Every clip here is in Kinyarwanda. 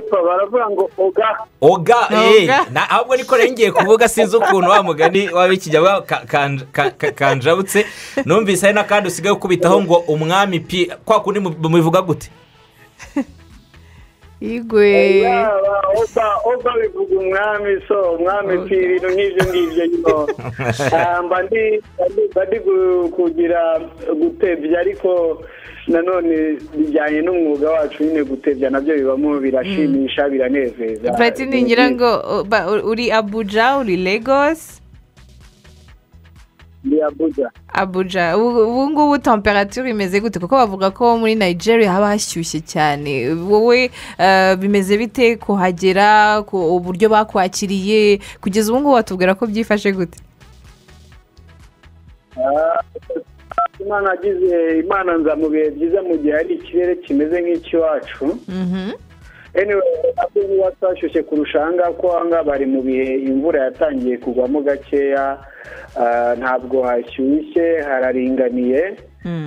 Prosper baravuga ngo oga ahubwo niko ngiye kuvuga sinzi ukuntu wa mugani wabikijya kanjabutse numvise ari nakandi usigaye ukubitaho ngo umwami pi kwa kundi mubivuga gute igwe oga bivuga umwami pi ibintu nk'ibyo nyino bandi kugira gutebya ariko nanone bijyanye n'umwuga wacu nyine gutebya nabyo bibamo birashimisha biranezeza. Platini ngira ngo uri Abuja uri Lagos ndi Abuja ubu ngubu temperature imeze gute kuko bavuga ko muri Nigeria haba hashyushye cyane wowe bimeze bite kuhagera ku uburyo bakwakiriye kugeza ubu ngubu watubwira ko byifashe gute? Imana nza mu bihe byiza mu gihe hari ikirere kimeze nk'icy'iwacu. Anyway ntabwo niba twashyushye kurusha ahangaha ko ahangaha bari mu bihe imvura yatangiye kugwamo gakeya ntabwo hashyushye hararinganiye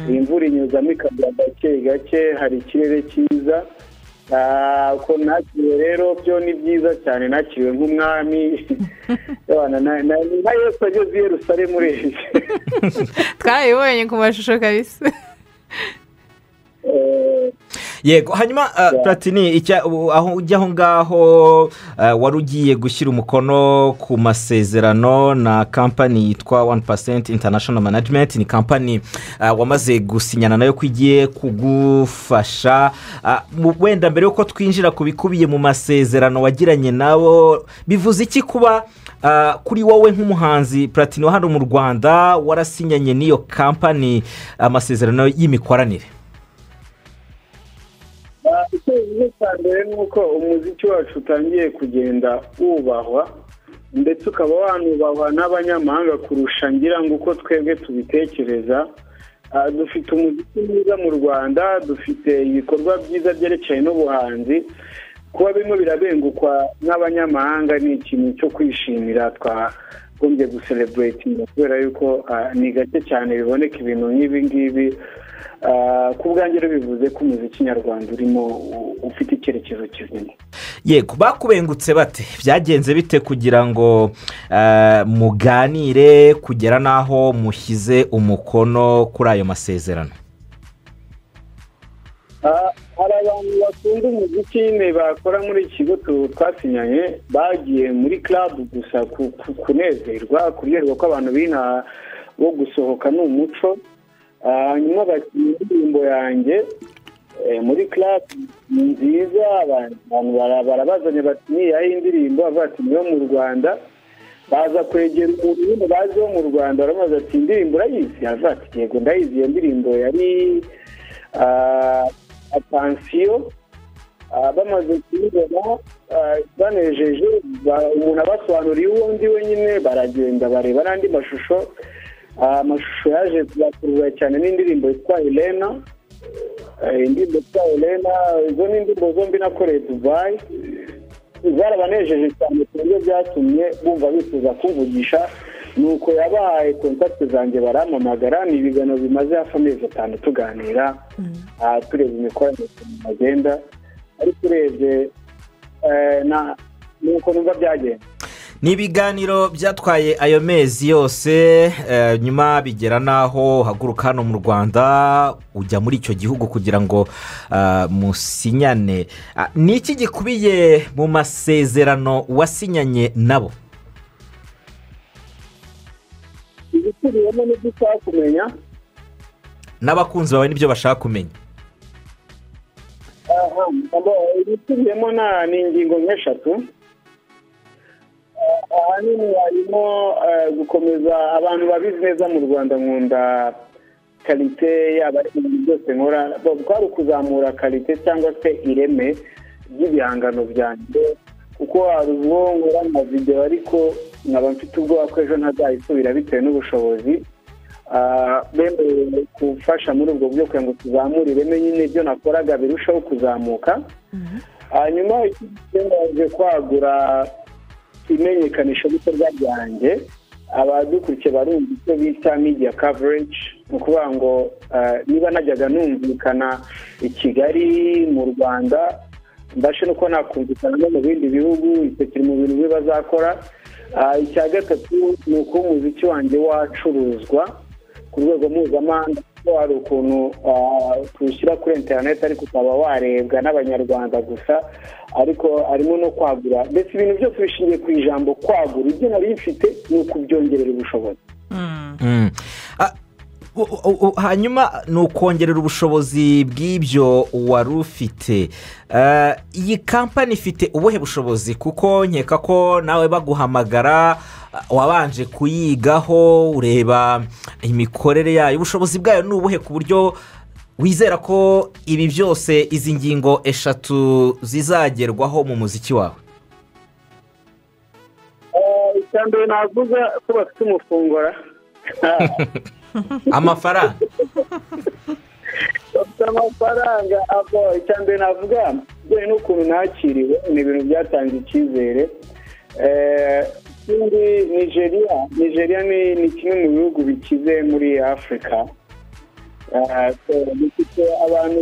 imvura inyuzamo ikagwa gake gake hari ikirere cyiza ko nakiriwe rero byo ni byiza cyane nakiriwe nk'umwami na Yesu ageze i Yerusalemu urebye twayibonye ku mashusho kabisa. Yego hanyuma Platini aho ujya aho ngaho wari ugiye gushyira umukono ku masezerano na company yitwa 1% International Management ni company wamaze gusinyana nayo kwigiye kugufasha wenda mbere yuko twinjira ku bikubiye mu masezerano wagiranye nabo bivuze iki kuba kuri wowe nk'umuhanzi Platini hano mu Rwanda warasinyanye n'iyo company amasezerano y'imikoranire? Icyo cyane nuko umuziki wacu utangiye kugenda wubahwa ndetse ukaba wanubahwa n'abanyamahanga kurusha ngira ngo uko twebwe tubitekereza. Dufite umuziki mwiza mu Rwanda, dufite ibikorwa byiza byerekeye n'ubuhanzi, kuba bimwe birabengukwa n'abanyamahanga ni ikintu cyo kwishimira twagombye gucelebratinga kubera yuko ni gake cyane biboneka ibintu nk'ibi ngibi. Ku bwanjye bivuze ko umuziki nyarwanda urimo ufite icyerekezo kizima. Yego bakubengutse bate byagenze bite kugira ngo muganire kugera naho mushyize umukono kuri ayo masezerano? Hari abantu bakunda umuziki nyine bakora muri iki kigo twasinyanye bagiye muri club gusa kunezerwa kuryoherwa ko abantu bina bo gusohoka n'umuco. Hanyuma bakina indirimbo yanjye muri club nziza abantu barabazanye bati niyaho indirimbo bavuga ati niyo mu Rwanda baza kwegera umuntu nyine bazi wo mu Rwanda baramubaza ati indirimbo urayizi? Avuga ati yego ndayizi iyo ndirimbo yari Attention. Bamaze kubibona banejeje umuntu abasobanuriye uwundi wenyine baragenda bareba n'andi mashusho. Amashusho yaje kubakurura cyane n'indirimbo yitwa Helena. Indirimbo yitwa Helena izo n'indirimbo zombi nakoreye Dubai zarabanejeje cyane ku buryo byatumye bumva bifuza kumvugisha nuko yabahaye kontakte zanjye barampamagara. Ni ibiganiro bimaze hafi amezi 5 tuganira tureba imikoranire agenda ariko urebye nuko numva byagenda. Ni ibiganiro byatwaye ayo mezi yose nyuma bigera naho haguruka hano mu Rwanda ujya muri icyo gihugu kugira ngo musinyane. Ni iki gikubiye mu masezerano wasinyanye nabo? Ibikubiyemo n'ibyo ushaka kumenya n'abakunzi bawe n'ibyo bashaka kumenya. Ibikubiyemo ni ingingo nk'eshatu. Ahanini harimo gukomeza abantu babizi neza mu Rwanda nkunda kalite yaba ari ibintu byose nkora twari kuzamura kalite cyangwa se ireme ry'ibihangano byanjye kuko hari ubwo nkora amavideo ariko nkaba mfite ubwoba ko ejo ntazayisubira bitewe n'ubushobozi. Bemerewe gufasha muri ubwo buryo kugira ngo tuzamure ireme nyine ibyo nakoraga birushaho kuzamuka. Hanyuma ikindi kwagura imenyekanisha bikorwa byanjye abadukurikiye barumva icyo bita media coverage ni ukuvuga ngo niba najyaga numvikana i Kigali mu Rwanda mbashe nuko nakumvikana no mu bindi bihugu icyo kiri mu bintu bazakora. Icya gatatu ni uko umuziki wanjye wacuruzwa ku rwego mpuzamahanga, kuko hari ukuntu tuwushyira kuri interineti ariko ukaba warebwa n'abanyarwanda gusa, ariko harimo no kwagura, ndetse ibintu byose bishingiye ku ijambo kwagura. Ibyo nari mfite ni ukubyongerera ubushobozi. hanyuma ni ukongerera ubushobozi bw'ibyo wari ufite. Iyi kampani ifite ubuhe bushobozi? kuko nkeka ko nawe baguhamagara wabanje kuyigaho ureba imikorere yayo, ubushobozi bwayo ni ubuhe ku buryo wizera ko ibi byose, izi ngingo eshatu zizagerwaho mu muziki wawe? icya mbere navuga ko bafite umufungura amafaranga. bafite amafaranga. icya mbere navuga bitewe n'ukuntu nakiriwe, ni ibintu byatanze icyizere. ikindi nigeria ni kimwe mu bihugu bikize muri afurika. dufite abantu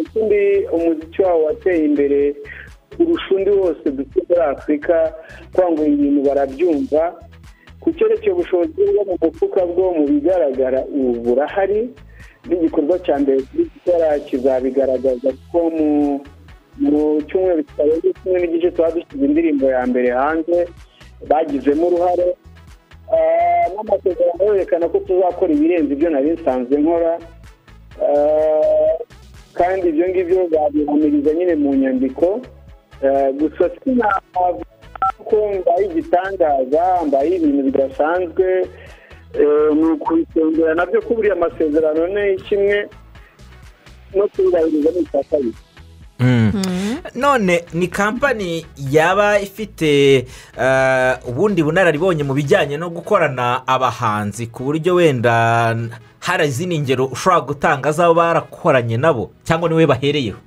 ikindi umuziki wawo wateye imbere kurusha undi wose dufite muri afurika, kwangura ibintu barabyumva. ku cyerekeye ubushobozi bwo mu mufuka bwo mu bigaragara ubu burahari, n'igikorwa cya mbere kuri gukora kizabigaragaza ko mu cyumweru kitarenze kimwe n'igice tuba dushyize indirimbo ya mbere hanze, bagizemo uruhare. n'amasezerano yerekana ko tuzakora ibirenze ibyo nari nsanzwe nkora, kandi ibyo ngibyo babihamiriza nyine mu nyandiko. gusa sinavuga ko mbaye igitangaza, mbaye ibintu bidasanzwe. ni ukubitondera nabyo ko buriya amasezerano ni kimwe no kubahiriza ni icya kabiri. none ni kampani yaba ifite ubundi bunararibonye mu bijyanye no gukorana abahanzi, ku buryo wenda hari izindi ngero ushobora gutanga z'abo barakoranye nabo, cyangwa niwe bahereyeho?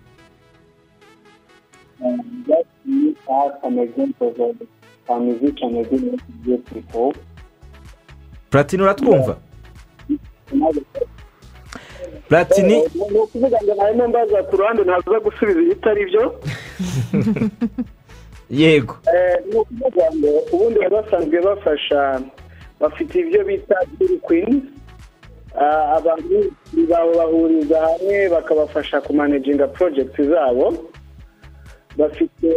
Platini, uratwumva? Platini, ni ukuvuga ngo ntarimo mbaza ku ruhande, ntaza gusubiza ibitari byo. yego. ni ukuvuga ngo ubundi bari basanzwe bafasha, bafite ibyo bita diri kwini. abantu bahuriza hamwe bakabafasha kumanejinga porojegiti zabo. bafite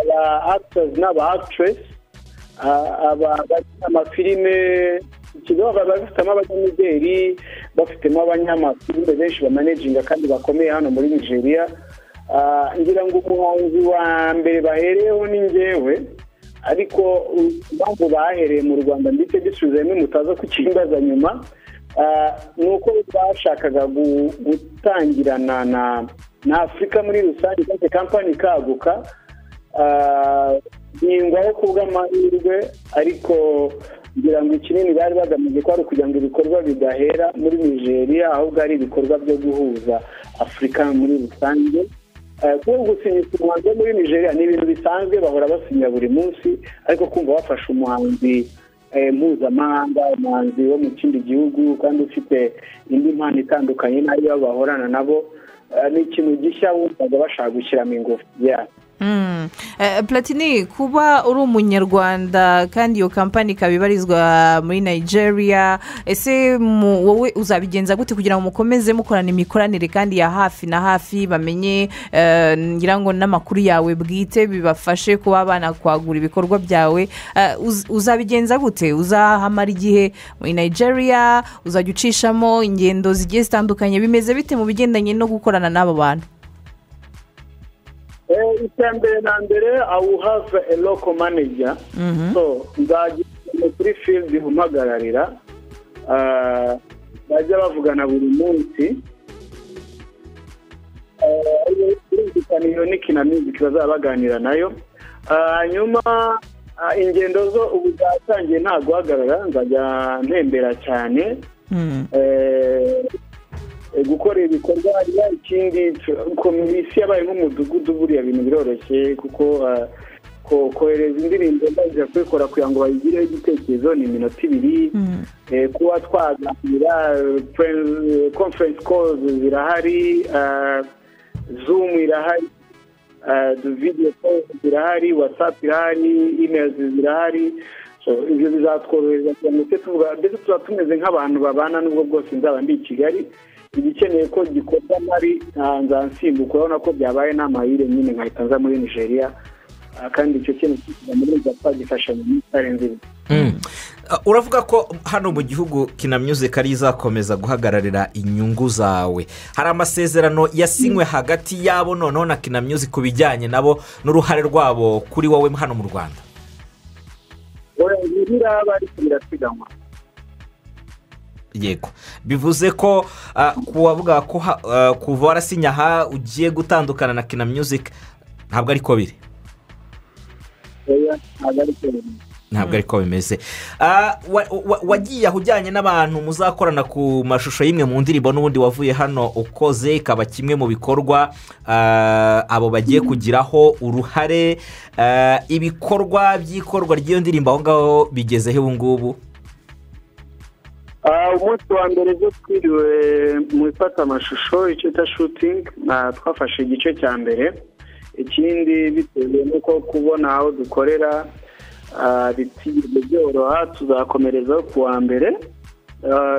aba actors n'aba actress, amafilime, ikigo baba bafitemo abanyamideli, bafitemo abanyamakuru benshi bamanejinga kandi bakomeye hano muri Nigeria. ngira ngo umuhanzi wa mbere bahereyeho ni njyewe, ariko impamvu bahereye mu Rwanda ndetse bisubizemo mutaza kukimbaza nyuma, ni uko bashakaga gutangirana na Afurika muri rusange, kandi kampani ikaguka. bingwaho kubw'amahirwe, ariko ngira ngo ikinini bari bagamije ko ari ukugira ngo ibikorwa bidahera muri Nigeria, ahubwo ari ibikorwa byo guhuza Afurika muri rusange. kuko gusinyisha umuhanzi muri Nigeria ni ibintu bisanzwe, bahora basinya buri munsi, ariko kumva bafasha umuhanzi mpuzamahanga, umuhanzi wo mu kindi gihugu kandi ufite indi mpano itandukanye n'ayo bahorana nabo, ni ikintu gishya bumvaga bashaka gushyiramo ingufu. Platini, kuba uri umunyarwanda kandi iyo kampani ikaba ibarizwa muri Nigeria, ese wowe uzabigenza gute kugira ngo mukomeze mukorana imikoranire kandi ya hafi na hafi, bamenye ngira ngo n'amakuru yawe bwite bibafashe kuba banakwagura ibikorwa byawe? uzabigenza gute? uzahamara igihe muri Nigeria? uzajya ucishamo ingendo zigiye zitandukanye? bimeze bite mu bigendanye no gukorana n'abo bantu? icya mbere na mbere, I will have a local manager. so nzajya kuri field umuhagararira, bajya bavugana buri munsi. iyo ni Kina Music bazaba baganira nayo. hanyuma ingendo zo ubu zatangiye nta guhagarara, nzajya ntembera cyane, gukora ibikorwa. hariya ikindi, komisiyo yabaye nk'umudugudu, buriya bintu biroroshye, kuko kohereza indirimbo bajya kubikora kugira ngo bayigireho igitekerezo ni iminota 2. kuba twaganira, conference calls zirahari, zoom irahari, video call zirahari, whatsapp irahari, emails zirahari. Ibyo bizatworohereza cyane tuvuga ndetse tuba tumeze nk'abantu babana n'ubwo bwose nzaba ndi i Kigali. Igikeneye ko gikorwa mari nzansimbuka urabona ko byabaye n'amahire nyine nkahita nza muri Nigeria kandi icyo kintu muri Japan gifasha mu mitari nziza. Uravuga ko hano mu gihugu Kina Music ari izakomeza guhagararira inyungu zawe. Hari amasezerano yasinywe hagati yabo noneho na Kina Music ku bijyanye nabo n'uruhare rwabo kuri wowe hano mu Rwanda? Yego, bivuze ko kubavuga ko kuva warasinya aha ugiye gutandukana na Kina Music ntabwo ariko biri. Ntabwo ariko bimeze. Wagiye aho ujyanye n'abantu muzakorana ku mashusho y'imwe mu ndirimbo n'ubundi wavuye hano ukoze ikaba kimwe mu bikorwa abo bagiye kugiraho uruhare. Ibikorwa by'ikorwa ry'iyo ndirimbo aho ngaho bigezeho ubu ngubu? Umunsi wa mbere byo twiriwe mu ifata amashusho icyo ta shooting twafashe igice cya mbere. Ikindi bitewe n'uko kubona aho dukorera bitigeze byoroha tuzakomerezaho ku wa mbere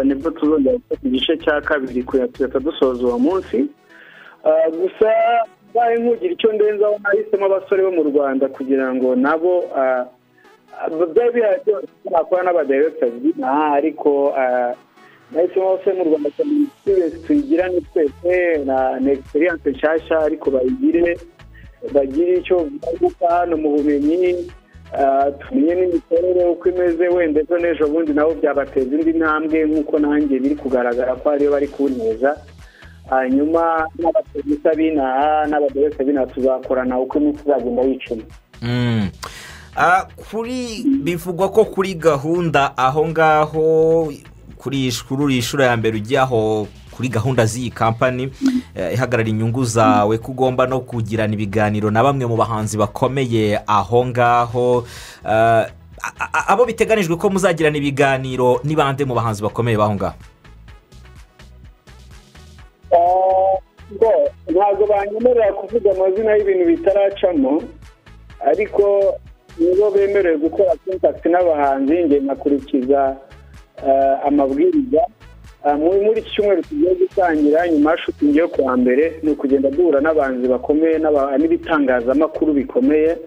nibwo tuzongera gufata igice cya kabiri kuyatweta dusoza uwo munsi. Gusa baye nk'ugira icyo ndenzaho nahisemo abasore bo mu Rwanda kugira ngo nabo byari bihari bakora n'abadirectors ariko nahisemo abasore mu Rwanda cyane experience tuyigirane twese na experience nshyashya ariko bagire icyo baguka hano mu bumenyi tumenye n'imikorere uko imeze wenda ejo n'ejo bundi nabo byabateza indi ntambwe nk'uko nanjye biri kugaragara ko ariyo bari kunteza. Hanyuma n'abapolisi b'inaha n'abadirectors b'inaha tuzakorana uko iminsi izagenda yicuma. Bivugwa ko kuri gahunda aho ngaho kuri inshuro ya mbere ugiye aho kuri gahunda z'iyi kampani ihagarara inyungu zawe ko ugomba no kugirana ibiganiro na bamwe mu bahanzi bakomeye aho ngaho. Abo biteganijwe ko muzagirana ibiganiro n'ibande mu bahanzi bakomeye baho ngaho? Ntabwo banyemerera kuvuga amazina y'ibintu bitaracamo ariko nibo bemerewe gukora contact n'abahanzi nge nakurikiza amabwiriza. Muri iki cyumweru tugiye gutangira nyuma ya shooting yo kuwa mbere ni ukugenda duhura n'abanzi bakomeye n'ibitangazamakuru bikomeye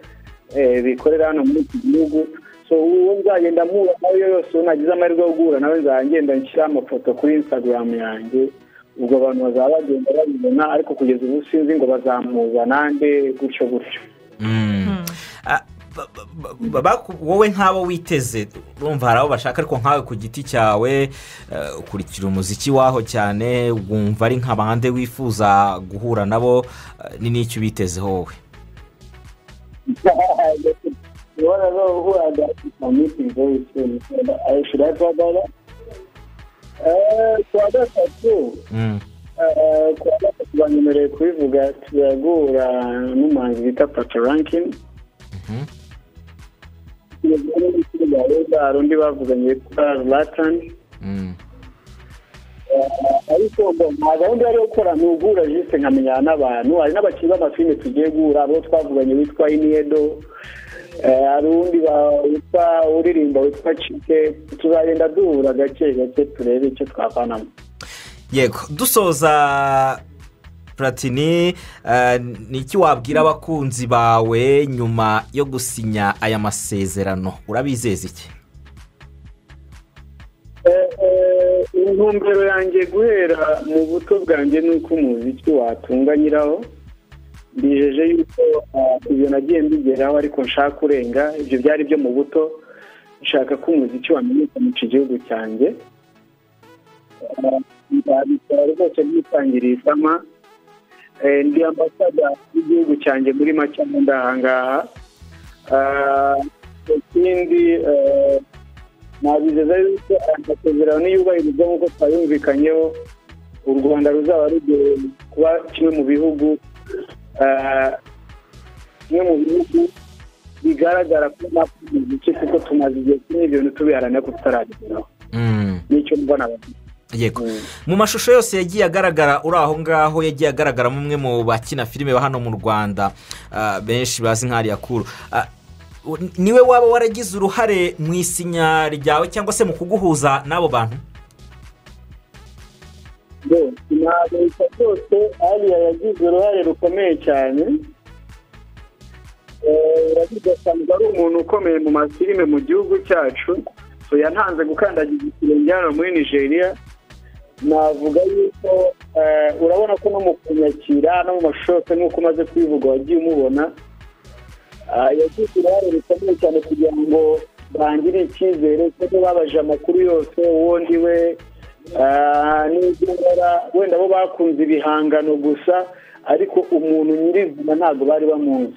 bikorera hano muri iki gihugu. Uwo nzagenda mpura nawe yose unagize amahirwe yo guhura nawe nzagenda nshyira amafoto kuri Instagram yanjye, ubwo abantu bazaba bagenda babibona ariko kugeza ubu sinzi ngo bazamuza nande gutyo gutyo. Wowe nk'abo witeze urumva hari abo bashaka ariko nkawe ku giti cyawe ukurikira umuziki waho cyane wumva ari nk'abande wifuza guhura nabo n'icyo ubitezeho wowe? Kuwa gatatu banyemereye kubivuga tuzagura n'umuhanzi bita Patoranking. Hari undi bavuganye witwa Zlatan. Ariko nta gahunda yo gukora ntugura jisite nkamenya n'abantu. Hari n'abakinnyi b'amafilime tugiye guhura abo twavuganye witwa Iniedo, hari undi witwa uririmba witwa Chike. Tuzagenda duhura gake gake turebe icyo twavanamo. Yego, dusoza Platini, ni iki wabwira abakunzi bawe nyuma yo gusinya aya masezerano? Urabizeza iki? Intumbero yanjye guhera mu buto bwanjye nuko umuziki watunganyiraho. Mbijeje yuko ibyo nagiye mbigeraho ariko nshaka kurenga ibyo byari byo mu buto. Nshaka ko umuziki wamenyekana mu gihugu cyanjye. Ndabikora rwose byitangiriye isama. Ndi ambasada y'igihugu cyanjye muri make ndahangaha. Ikindi nabizeza yuko amasezerano niyubahirizwa nk'uko twayumvikanyeho, u Rwanda ruzaba rugiye kuba kimwe mu bihugu bigaragara ko umuziki kuko tumaze igihe kinini ibintu tubiharanira ko tutarageraho. Nicyo mbona. yego mu mashusho yose yagiye agaragara uri aho ngaho yagiye agaragaramo umwe mu bakina filime hano mu Rwanda benshi bazi nk'ariya kuru niwe waba waragize uruhare mu isinya ryawe cyangwa se mu kuguhuza n'abo bantu? ntabwo byose ariya yagize uruhare rukomeye cyane. urabizi asanzwe ari umuntu ukomeye mu mafilime mu gihugu cyacu, yantanze gukandagiza ikirenge hano muri Nigeria. navuga yuko urabona ko no mu kunyakira no mu mashusho yose nk'uko umaze kubivuga wagiye umubona, yagize uruhare rukomeye cyane kugira ngo bangire icyizere kuko babaje amakuru yose uwo ndi we n'ibyo nkora. wenda bo bakunze ibihangano gusa ariko umuntu nyirizina ntabwo bari bamuzi,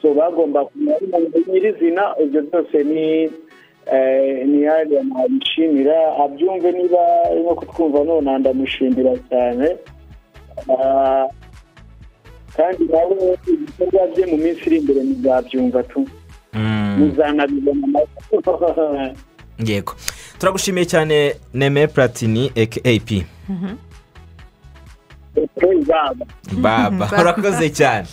so bagomba kumenya nyirizina. ibyo byose ni hariya nabishimira, abyumve niba arimo kutwumva none ndamushimira cyane. kandi nawe ibikorwa bye mu minsi iri imbere muzabyumva tu muzanabibona amaso. yego turagushimiye cyane Neme Platini aka P. baba urakoze cyane.